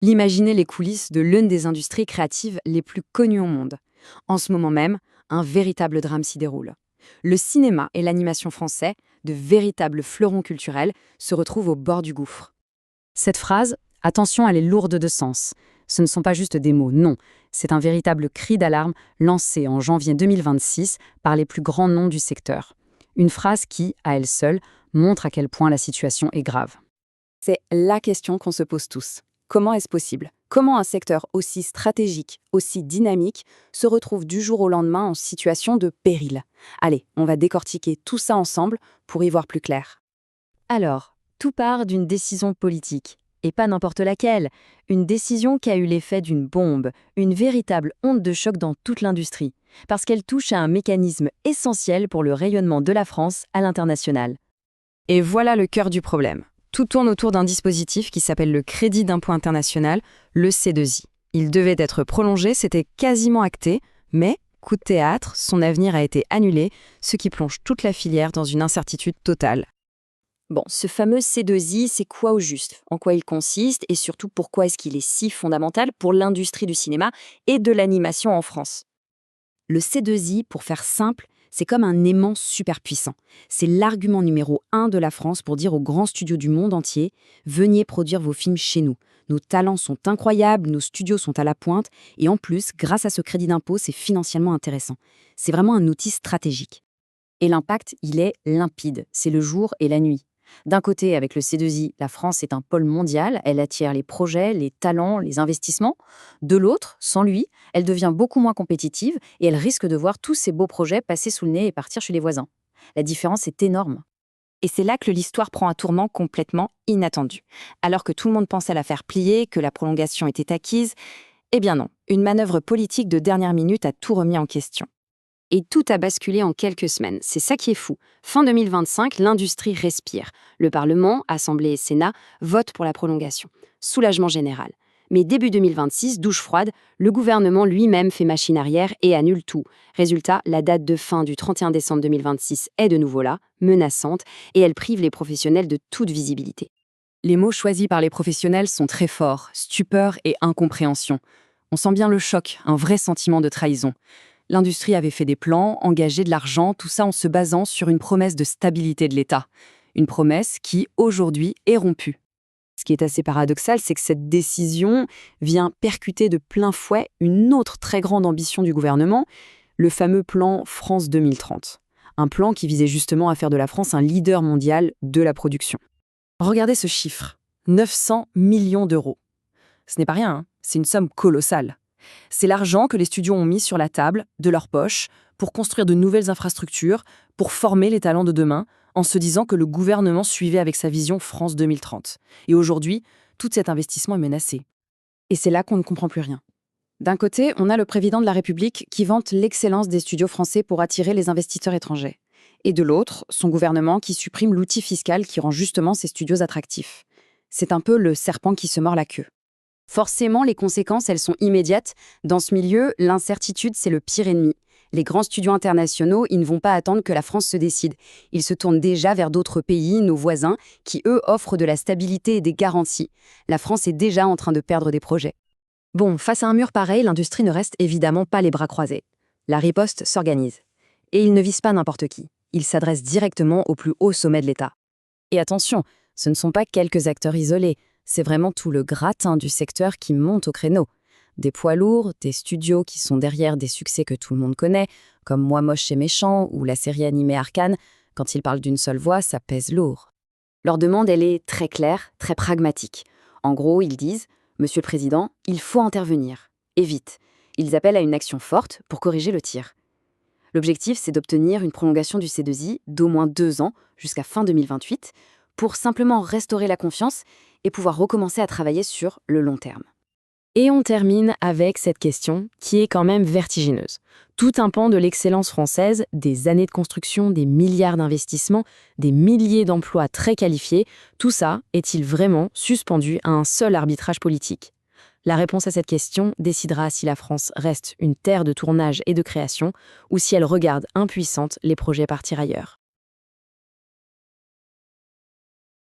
Imaginez les coulisses de l'une des industries créatives les plus connues au monde. En ce moment même, un véritable drame s'y déroule. Le cinéma et l'animation français, de véritables fleurons culturels, se retrouvent au bord du gouffre. Cette phrase, attention, elle est lourde de sens. Ce ne sont pas juste des mots, non. C'est un véritable cri d'alarme lancé en janvier 2026 par les plus grands noms du secteur. Une phrase qui, à elle seule, montre à quel point la situation est grave. C'est la question qu'on se pose tous. Comment est-ce possible? Comment un secteur aussi stratégique, aussi dynamique, se retrouve du jour au lendemain en situation de péril? Allez, on va décortiquer tout ça ensemble pour y voir plus clair. Alors, tout part d'une décision politique. Et pas n'importe laquelle. Une décision qui a eu l'effet d'une bombe, une véritable onde de choc dans toute l'industrie. Parce qu'elle touche à un mécanisme essentiel pour le rayonnement de la France à l'international. Et voilà le cœur du problème. Tout tourne autour d'un dispositif qui s'appelle le crédit d'impôt international, le C2I. Il devait être prolongé, c'était quasiment acté, mais, coup de théâtre, son avenir a été annulé, ce qui plonge toute la filière dans une incertitude totale. Bon, ce fameux C2I, c'est quoi au juste? En quoi il consiste? Et surtout, pourquoi est-ce qu'il est si fondamental pour l'industrie du cinéma et de l'animation en France? Le C2I, pour faire simple, c'est comme un aimant super puissant. C'est l'argument numéro 1 de la France pour dire aux grands studios du monde entier « Venez produire vos films chez nous. Nos talents sont incroyables, nos studios sont à la pointe, et en plus, grâce à ce crédit d'impôt, c'est financièrement intéressant. » C'est vraiment un outil stratégique. Et l'impact, il est limpide. C'est le jour et la nuit. D'un côté, avec le C2I, la France est un pôle mondial, elle attire les projets, les talents, les investissements. De l'autre, sans lui, elle devient beaucoup moins compétitive et elle risque de voir tous ces beaux projets passer sous le nez et partir chez les voisins. La différence est énorme. Et c'est là que l'histoire prend un tournant complètement inattendu. Alors que tout le monde pensait la faire plier, que la prolongation était acquise, eh bien non, une manœuvre politique de dernière minute a tout remis en question. Et tout a basculé en quelques semaines. C'est ça qui est fou. Fin 2025, l'industrie respire. Le Parlement, Assemblée et Sénat votent pour la prolongation. Soulagement général. Mais début 2026, douche froide, le gouvernement lui-même fait machine arrière et annule tout. Résultat, la date de fin du 31 décembre 2026 est de nouveau là, menaçante, et elle prive les professionnels de toute visibilité. Les mots choisis par les professionnels sont très forts, stupeur et incompréhension. On sent bien le choc, un vrai sentiment de trahison. L'industrie avait fait des plans, engagé de l'argent, tout ça en se basant sur une promesse de stabilité de l'État. Une promesse qui, aujourd'hui, est rompue. Ce qui est assez paradoxal, c'est que cette décision vient percuter de plein fouet une autre très grande ambition du gouvernement, le fameux plan France 2030. Un plan qui visait justement à faire de la France un leader mondial de la production. Regardez ce chiffre, 900 millions d'euros. Ce n'est pas rien, c'est une somme colossale. C'est l'argent que les studios ont mis sur la table, de leur poche, pour construire de nouvelles infrastructures, pour former les talents de demain, en se disant que le gouvernement suivait avec sa vision France 2030. Et aujourd'hui, tout cet investissement est menacé. Et c'est là qu'on ne comprend plus rien. D'un côté, on a le président de la République qui vante l'excellence des studios français pour attirer les investisseurs étrangers. Et de l'autre, son gouvernement qui supprime l'outil fiscal qui rend justement ces studios attractifs. C'est un peu le serpent qui se mord la queue. Forcément, les conséquences, elles sont immédiates. Dans ce milieu, l'incertitude, c'est le pire ennemi. Les grands studios internationaux, ils ne vont pas attendre que la France se décide. Ils se tournent déjà vers d'autres pays, nos voisins, qui, eux, offrent de la stabilité et des garanties. La France est déjà en train de perdre des projets. Bon, face à un mur pareil, l'industrie ne reste évidemment pas les bras croisés. La riposte s'organise. Et il ne vise pas n'importe qui. Il s'adresse directement au plus haut sommet de l'État. Et attention, ce ne sont pas quelques acteurs isolés. C'est vraiment tout le gratin du secteur qui monte au créneau. Des poids lourds, des studios qui sont derrière des succès que tout le monde connaît, comme Moi moche et méchant ou la série animée Arcane. Quand ils parlent d'une seule voix, ça pèse lourd. Leur demande, elle est très claire, très pragmatique. En gros, ils disent « Monsieur le Président, il faut intervenir. Et vite ». Ils appellent à une action forte pour corriger le tir. L'objectif, c'est d'obtenir une prolongation du C2I d'au moins 2 ans, jusqu'à fin 2028, pour simplement restaurer la confiance et pouvoir recommencer à travailler sur le long terme. Et on termine avec cette question qui est quand même vertigineuse. Tout un pan de l'excellence française, des années de construction, des milliards d'investissements, des milliers d'emplois très qualifiés, tout ça est-il vraiment suspendu à un seul arbitrage politique? La réponse à cette question décidera si la France reste une terre de tournage et de création ou si elle regarde impuissante les projets partir ailleurs.